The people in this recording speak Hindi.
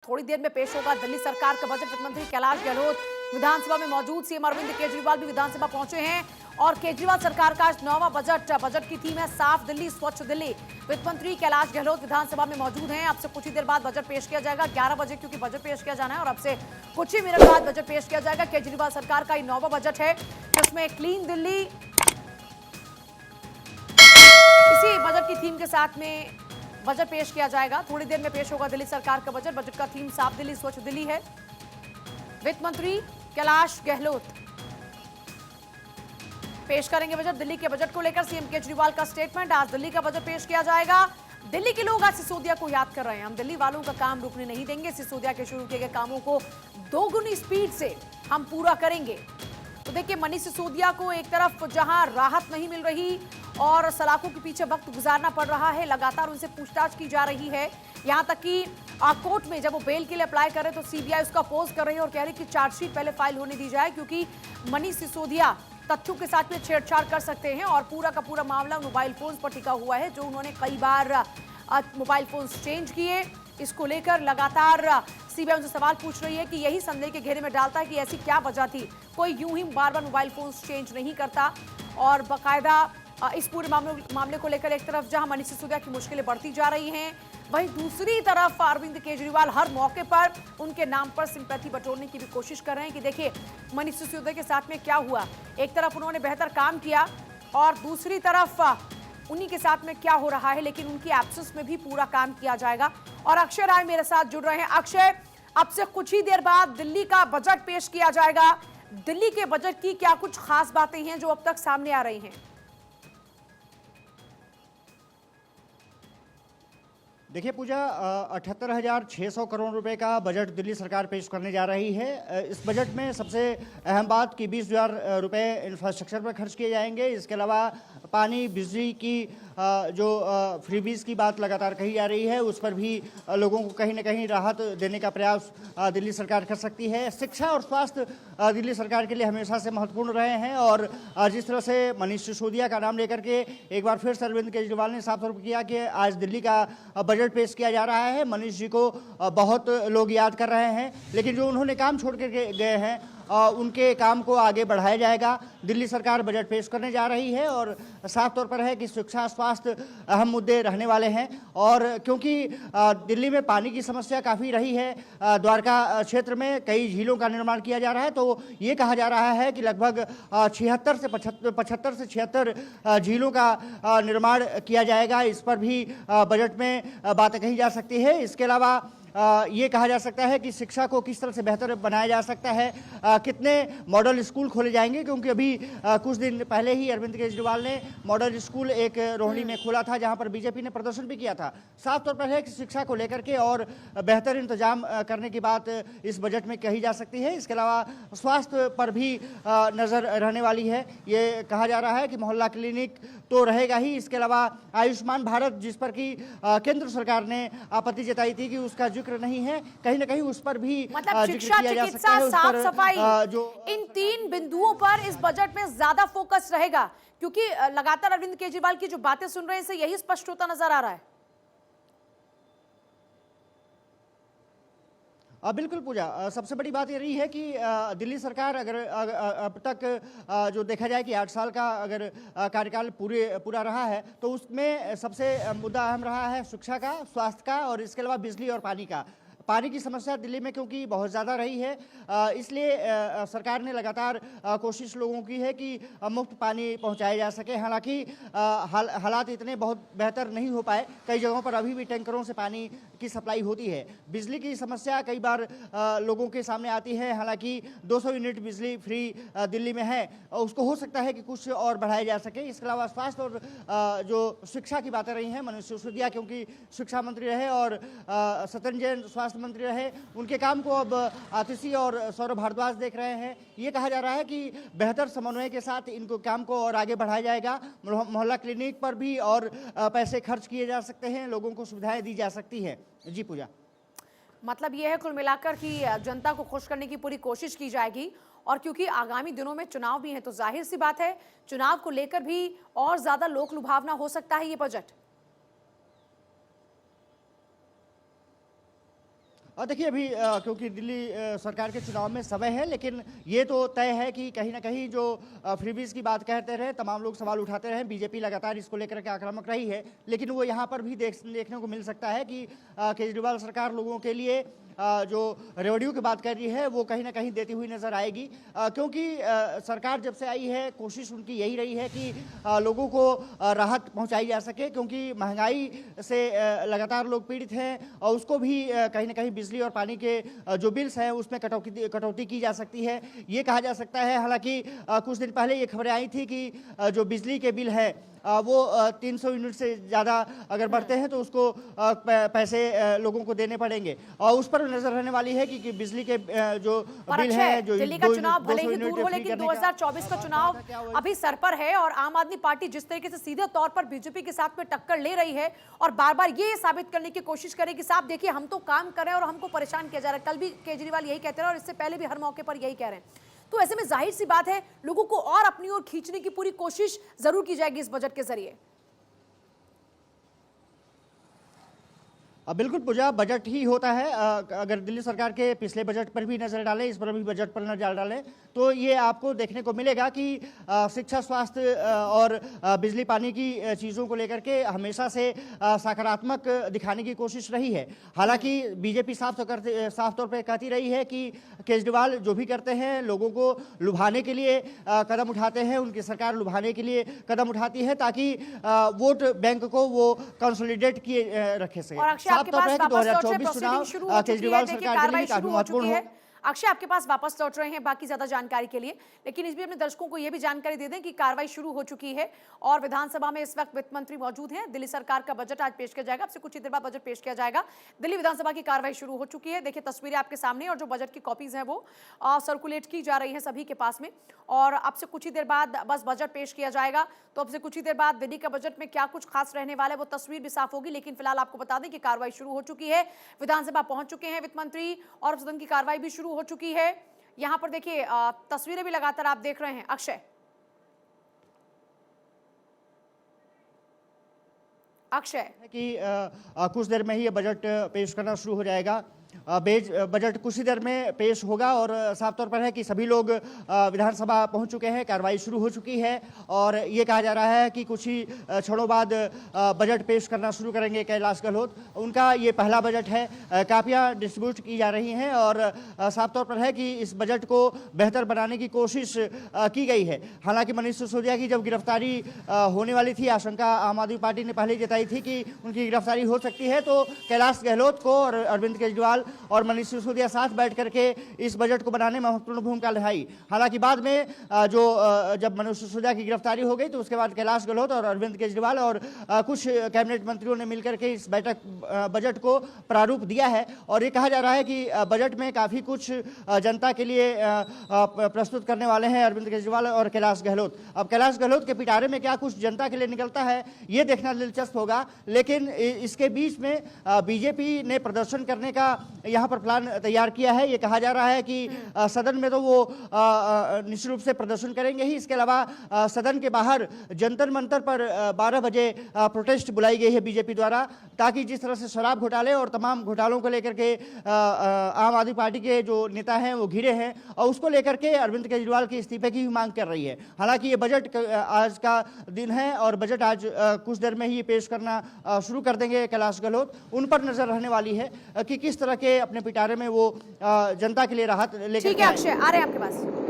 थोड़ी देर में पेश होगा दिल्ली सरकार का बजट। वित्त मंत्री कैलाश गहलोत विधानसभा में मौजूद। सीएम अरविंद केजरीवाल भी विधानसभा पहुंचे हैं और केजरीवाल सरकार का आज 9वां बजट की थीम है साफ दिल्ली स्वच्छ दिल्ली। वित्त मंत्री कैलाश गहलोत विधानसभा में मौजूद हैं। अब से कुछ ही देर बाद बजट पेश किया जाएगा 11 बजे, क्योंकि बजट पेश किया जाना है और अब से कुछ ही मिनट बाद बजट पेश किया जाएगा। केजरीवाल सरकार का ये 9वां बजट है जिसमें क्लीन दिल्ली इसी बजट की थीम के साथ में बजट पेश किया जाएगा। थोड़ी देर में पेश होगा दिल्ली सरकार का बजट। बजट का थीम साफ दिल्ली स्वच्छ दिल्ली है। वित्त मंत्री कैलाश गहलोत पेश करेंगे बजट। दिल्ली के बजट को लेकर सीएम केजरीवाल का स्टेटमेंट। आज दिल्ली का बजट पेश किया जाएगा। दिल्ली के लोग आज सिसोदिया को याद कर रहे हैं। हम दिल्ली वालों का काम रुकने नहीं देंगे। सिसोदिया के शुरू किए गए कामों को दोगुनी स्पीड से हम पूरा करेंगे। तो देखिए, मनीष सिसोदिया को एक तरफ जहां राहत नहीं मिल रही और सलाखों के पीछे वक्त गुजारना पड़ रहा है, लगातार उनसे पूछताछ की जा रही है। यहां तक कि कोर्ट में जब वो बेल के लिए अप्लाई कर रहे तो सीबीआई उसका अपोज कर रही है और कह रही कि चार्जशीट पहले फाइल होने दी जाए, क्योंकि मनीष सिसोदिया तथ्यों के साथ में छेड़छाड़ कर सकते हैं। और पूरा का पूरा मामला मोबाइल फोन पर टिका हुआ है, जो उन्होंने कई बार मोबाइल फोन चेंज किए। इसको लेकर लगातार सीबीआई उनसे सवाल पूछ रही है कि यही संदेह के घेरे में डालता है कि ऐसी क्या वजह थी। कोई यूं ही बार बार मोबाइल फोन चेंज नहीं करता। और बाकायदा इस पूरे मामले को लेकर एक तरफ जहां मनीष सिसोदिया की मुश्किलें बढ़ती जा रही हैं, वहीं दूसरी तरफ अरविंद केजरीवाल हर मौके पर उनके नाम पर सिंपैथी बटोरने की भी कोशिश कर रहे हैं कि देखिए मनीष सिसोदिया के साथ में क्या हुआ। एक तरफ उन्होंने बेहतर काम किया और दूसरी तरफ उन्हीं के साथ में क्या हो रहा है, लेकिन उनकी एब्सेंस में भी पूरा काम किया जाएगा। और अक्षय राय मेरे साथ जुड़ रहे हैं। अक्षय, अब से कुछ ही देर बाद दिल्ली का बजट पेश किया जाएगा। दिल्ली के बजट की क्या कुछ खास बातें हैं जो अब तक सामने आ रही हैं? देखिए पूजा, 78,600 करोड़ रुपए का बजट दिल्ली सरकार पेश करने जा रही है। इस बजट में सबसे अहम बात कि 20,000 रुपए इंफ्रास्ट्रक्चर पर खर्च किए जाएंगे। इसके अलावा पानी बिजली की जो फ्रीबीज की बात लगातार कही जा रही है, उस पर भी लोगों को कहीं ना कहीं राहत देने का प्रयास दिल्ली सरकार कर सकती है। शिक्षा और स्वास्थ्य दिल्ली सरकार के लिए हमेशा से महत्वपूर्ण रहे हैं और जिस तरह से मनीष सिसोदिया का नाम लेकर के एक बार फिर से अरविंद केजरीवाल ने साफ तौर पर किया कि आज दिल्ली का बजट पेश किया जा रहा है। मनीष जी को बहुत लोग याद कर रहे हैं, लेकिन जो उन्होंने काम छोड़ के गए हैं उनके काम को आगे बढ़ाया जाएगा। दिल्ली सरकार बजट पेश करने जा रही है और साफ तौर पर है कि शिक्षा स्वास्थ्य अहम मुद्दे रहने वाले हैं। और क्योंकि दिल्ली में पानी की समस्या काफ़ी रही है, द्वारका क्षेत्र में कई झीलों का निर्माण किया जा रहा है, तो ये कहा जा रहा है कि लगभग 75 से 76 झीलों का निर्माण किया जाएगा। इस पर भी बजट में बातें कही जा सकती है। इसके अलावा ये कहा जा सकता है कि शिक्षा को किस तरह से बेहतर बनाया जा सकता है, कितने मॉडल स्कूल खोले जाएंगे, क्योंकि अभी कुछ दिन पहले ही अरविंद केजरीवाल ने मॉडल स्कूल एक रोहिणी में खोला था, जहां पर बीजेपी ने प्रदर्शन भी किया था। साफ तौर पर है कि शिक्षा को लेकर के और बेहतर इंतजाम करने की बात इस बजट में कही जा सकती है। इसके अलावा स्वास्थ्य पर भी नज़र रहने वाली है। ये कहा जा रहा है कि मोहल्ला क्लिनिक तो रहेगा ही, इसके अलावा आयुष्मान भारत जिस पर कि केंद्र सरकार ने आपत्ति जताई थी कि उसका जिक्र नहीं है, कहीं ना कहीं उस पर भी मतलब शिक्षा, चिकित्सा, साफ सफाई, जो इन 3 बिंदुओं पर इस बजट में ज्यादा फोकस रहेगा, क्योंकि लगातार अरविंद केजरीवाल की जो बातें सुन रहे हैं इससे यही स्पष्ट होता नजर आ रहा है। बिल्कुल पूजा, सबसे बड़ी बात ये रही है कि दिल्ली सरकार अगर अब तक जो देखा जाए कि 8 साल का अगर कार्यकाल पूरा रहा है, तो उसमें सबसे मुद्दा अहम रहा है शिक्षा का, स्वास्थ्य का और इसके अलावा बिजली और पानी का। पानी की समस्या दिल्ली में क्योंकि बहुत ज़्यादा रही है, इसलिए सरकार ने लगातार कोशिश लोगों की है कि मुफ्त पानी पहुंचाया जा सके। हालांकि हालात इतने बहुत बेहतर नहीं हो पाए, कई जगहों पर अभी भी टैंकरों से पानी की सप्लाई होती है। बिजली की समस्या कई बार लोगों के सामने आती है, हालांकि 200 यूनिट बिजली फ्री दिल्ली में है, उसको हो सकता है कि कुछ और बढ़ाया जा सके। इसके अलावा स्वास्थ्य और जो शिक्षा की बातें रही हैं, मनीष सिसोदिया क्योंकि शिक्षा मंत्री रहे और सत्येंद्र जैन स्वास्थ्य मंत्री रहे, उनके काम को अब आतिशी और सौरभ भारद्वाज देख रहे हैं। ये कहा जा रहा है कि बेहतर समन्वय के साथ इनको काम को और आगे बढ़ाया जाएगा। मोहल्ला क्लिनिक पर भी और पैसे खर्च किए जा सकते हैं, लोगों को सुविधाएं दी जा सकती है। जी पूजा, मतलब यह है कुल मिलाकर कि जनता को खुश करने की पूरी कोशिश की जाएगी। और क्योंकि आगामी दिनों में चुनाव भी है, तो जाहिर सी बात है चुनाव को लेकर भी और ज्यादा लोक लुभावना हो सकता है ये बजट। देखिए अभी क्योंकि दिल्ली सरकार के चुनाव में समय है, लेकिन ये तो तय है कि कहीं ना कहीं जो फ्रीबीज की बात कहते रहे, तमाम लोग सवाल उठाते रहे, बीजेपी लगातार इसको लेकर के आक्रामक रही है, लेकिन वो यहाँ पर भी देखने को मिल सकता है कि केजरीवाल सरकार लोगों के लिए जो रेवड़ियों की बात कर रही है वो कहीं ना कहीं देती हुई नजर आएगी, क्योंकि सरकार जब से आई है कोशिश उनकी यही रही है कि लोगों को राहत पहुंचाई जा सके, क्योंकि महंगाई से लगातार लोग पीड़ित हैं और उसको भी कहीं ना कहीं बिजली और पानी के जो बिल्स हैं उसमें कटौती की जा सकती है, ये कहा जा सकता है। हालांकि कुछ दिन पहले ये खबरें आई थी कि जो बिजली के बिल है वो 300 यूनिट से ज़्यादा अगर बढ़ते हैं तो उसको पैसे लोगों को देने पड़ेंगे, और उस पर नजर रहने वाली है कि बिजली के जो बिल है, जो दिल्ली का चुनाव भले ही दूर हो, लेकिन 2024 का चुनाव अभी सर पर है और आम आदमी पार्टी जिस तरीके से सीधे तौर पर बीजेपी के साथ में टक्कर ले रही है और बार बार ये साबित करने की कोशिश करे कि साहब देखिए हम तो काम कर रहे हैं और हमको परेशान किया जा रहा है। कल भी केजरीवाल यही कहते रहे और इससे पहले भी हर मौके पर यही कह रहे हैं। तो ऐसे में जाहिर सी बात है लोगों को और अपनी ओर खींचने की पूरी कोशिश जरूर की जाएगी इस बजट के जरिए। बिल्कुल पूजा, बजट ही होता है। अगर दिल्ली सरकार के पिछले बजट पर भी नजर डालें, इस पर भी बजट पर नजर डालें, तो ये आपको देखने को मिलेगा कि शिक्षा, स्वास्थ्य और बिजली पानी की चीज़ों को लेकर के हमेशा से सकारात्मक दिखाने की कोशिश रही है। हालांकि बीजेपी साफ तौर पर कहती रही है कि केजरीवाल जो भी करते हैं लोगों को लुभाने के लिए कदम उठाते हैं, उनकी सरकार लुभाने के लिए कदम उठाती है ताकि वोट बैंक को वो कंसोलिडेट किए रखे सके। आपके पास वापस लौट रहे प्रोसीडिंग शुरू हो चुकी है, देखिए कार्रवाई शुरू हो चुकी है। अक्षय आपके पास वापस लौट रहे हैं बाकी ज्यादा जानकारी के लिए, लेकिन इस भी अपने दर्शकों को यह भी जानकारी दे दें कि कार्रवाई शुरू हो चुकी है और विधानसभा में इस वक्त वित्त मंत्री मौजूद हैं। दिल्ली सरकार का बजट आज पेश किया जाएगा, अब से कुछ ही देर बाद बजट पेश किया जाएगा। दिल्ली विधानसभा की कार्रवाई शुरू हो चुकी है, देखिए तस्वीरें आपके सामने और जो बजट की कॉपीज हैं वो सर्कुलेट की जा रही है सभी के पास में, और अब से कुछ ही देर बाद बस बजट पेश किया जाएगा। तो अब से कुछ ही देर बाद दिल्ली का बजट में क्या कुछ खास रहने वाला है वो तस्वीर भी साफ होगी, लेकिन फिलहाल आपको बता दें कि कार्रवाई शुरू हो चुकी है। विधानसभा पहुंच चुके हैं वित्त मंत्री और सदन की कार्रवाई भी शुरू हो चुकी है। यहां पर देखिए तस्वीरें भी लगातार आप देख रहे हैं। अक्षय कि कुछ देर में ही ये बजट पेश करना शुरू हो जाएगा। बजट कुछ ही देर में पेश होगा और साफ तौर पर है कि सभी लोग विधानसभा पहुंच चुके हैं, कार्रवाई शुरू हो चुकी है और ये कहा जा रहा है कि कुछ ही क्षणों बाद बजट पेश करना शुरू करेंगे कैलाश गहलोत। उनका ये पहला बजट है, कापियां डिस्ट्रीब्यूट की जा रही हैं और साफ तौर पर है कि इस बजट को बेहतर बनाने की कोशिश की गई है। हालांकि मनीष सिसोदिया की जब गिरफ्तारी होने वाली थी, आशंका आम आदमी पार्टी ने पहले जताई थी कि उनकी गिरफ्तारी हो सकती है, तो कैलाश गहलोत को और अरविंद केजरीवाल और मनीष सिसोदिया साथ बैठ करके इस बजट को बनाने में महत्वपूर्ण भूमिका निभाई। हालांकि बाद में जब मनीष सिसोदिया की गिरफ्तारी हो गई तो उसके बाद कैलाश गहलोत और अरविंद केजरीवाल और कुछ कैबिनेट मंत्रियों ने मिलकर के इस बजट को प्रारूप दिया है और ये कहा जा रहा है कि बजट में काफ़ी कुछ जनता के लिए प्रस्तुत करने वाले हैं अरविंद केजरीवाल और कैलाश गहलोत। अब कैलाश गहलोत के पिटारे में क्या कुछ जनता के लिए निकलता है ये देखना दिलचस्प होगा, लेकिन इसके बीच में बीजेपी ने प्रदर्शन करने का यहाँ पर प्लान तैयार किया है। ये कहा जा रहा है कि सदन में तो वो निश्चित रूप से प्रदर्शन करेंगे ही, इसके अलावा सदन के बाहर जंतर मंतर पर 12 बजे प्रोटेस्ट बुलाई गई है बीजेपी द्वारा, ताकि जिस तरह से शराब घोटाले और तमाम घोटालों को लेकर के आम आदमी पार्टी के जो नेता हैं वो घिरे हैं और उसको लेकर के अरविंद केजरीवाल के इस्तीफे की भी मांग कर रही है। हालांकि ये बजट आज का दिन है और बजट आज कुछ देर में ही पेश करना शुरू कर देंगे कैलाश गहलोत। उन पर नजर रहने वाली है कि किस तरह के अपने पिटारे में वो जनता के लिए राहत लेकर। ठीक है अक्षय, आ रहे हैं आपके पास।